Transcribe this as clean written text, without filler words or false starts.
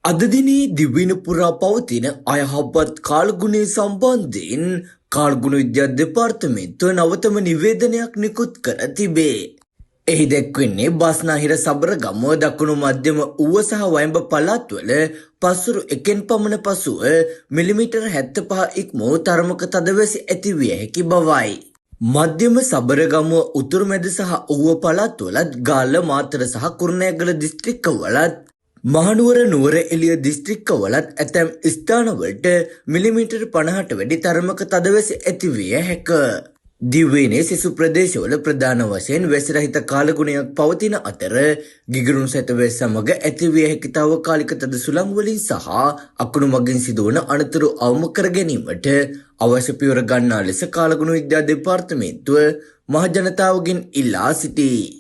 අද දිනේ දිවයින පුරා පවතින අයහපත් කාලගුණය සම්බන්ධයෙන් කාලගුණ විද්‍යා දෙපාර්තමේන්තුව නවතම නිවේදනයක් නිකුත් කර තිබේ. එහි දැක්වෙන්නේ බස්නාහිර සබරගමුව දකුණු මධ්‍යම ඌව සහ වයඹ පළාත්වල පසුරු එකෙන් පමණ පසුව මිලිමීටර් 75 ඉක්මූ තරමක තදවැසි ඇතිවිය හැකි බවයි. මධ්‍යම සබරගමුව උතුරුමැද සහ ඌව පළාත්වලත් ගාල්ල මාතර සහ කුරුණෑගල දිස්ත්‍රික්කවලත් මහනුවර නුවර එළිය දිස්ත්‍රික්කවලත් ඇතැම් ස්ථානවලට මිලිමීටර් 50ට වැඩි තරමක තදවැසි ඇතිවිය හැක. දිවයිනේ සිසු ප්‍රදේශවල ප්‍රධාන වශයෙන් වැසිරහිත කාලගුණයක් පවතින අතර ගිගුරුන් සැතවැස් සමග ඇතිවිය හැකි තාවකාලික තද සුළං වලින් සහ අකුණු මගින් සිදුවන අනතුරු අවම කර ගැනීමට අවශ්‍ය පියවර ගන්නා ලෙස කාලගුණ විද්‍යා දෙපාර්තමේන්තුව මහජනතාවගෙන් ඉල්ලා සිටී.